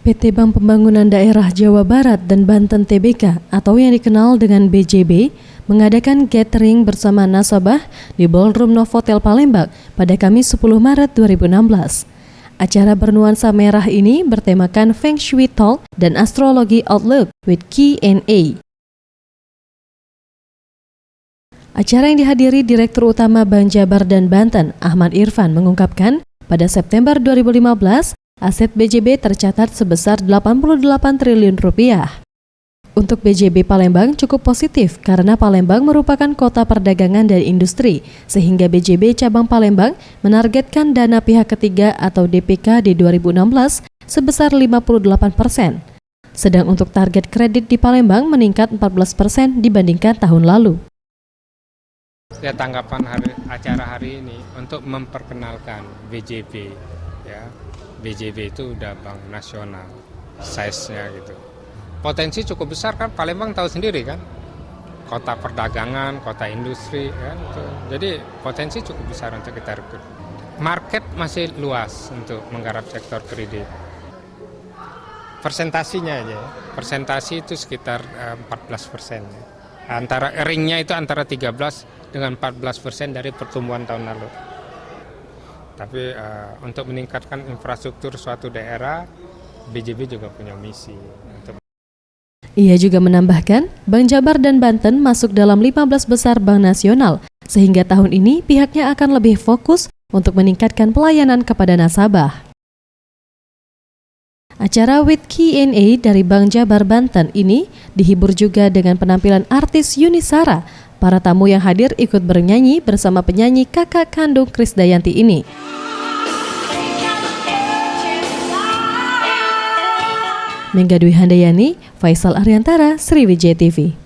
PT Bank Pembangunan Daerah Jawa Barat dan Banten Tbk atau yang dikenal dengan BJB mengadakan gathering bersama nasabah di Ballroom Novotel Palembang pada Kamis 10 Maret 2016. Acara bernuansa merah ini bertemakan Feng Shui Talk dan Astrologi Outlook with Q&A. Acara yang dihadiri Direktur Utama Bank Jabar dan Banten, Ahmad Irfan, mengungkapkan pada September 2015, aset BJB tercatat sebesar 88 triliun rupiah. Untuk BJB Palembang cukup positif karena Palembang merupakan kota perdagangan dan industri, sehingga BJB Cabang Palembang menargetkan dana pihak ketiga atau DPK di 2016 sebesar 58%. Sedang untuk target kredit di Palembang meningkat 14% dibandingkan tahun lalu. Ya, tanggapan acara hari ini untuk memperkenalkan BJB, ya. BJB itu udah bank nasional, size-nya gitu. Potensi cukup besar kan, Palembang tahu sendiri kan, kota perdagangan, kota industri kan. Gitu. Jadi potensi cukup besar untuk kita rekrut. Market masih luas untuk menggarap sektor kredit. Persentasinya aja, persentasi itu sekitar 14%. Antara ringnya itu antara 13 dengan 14% dari pertumbuhan tahun lalu. Tapi untuk meningkatkan infrastruktur suatu daerah, BJB juga punya misi. Ia juga menambahkan, Bank Jabar dan Banten masuk dalam 15 besar bank nasional, sehingga tahun ini pihaknya akan lebih fokus untuk meningkatkan pelayanan kepada nasabah. Acara with Q&A dari Bank Jabar Banten ini dihibur juga dengan penampilan artis Yuni Sara. Para tamu yang hadir ikut bernyanyi bersama penyanyi kakak kandung Krisdayanti ini. Mengga Dwi Handayani, Faisal Ariantara, Sriwijaya TV.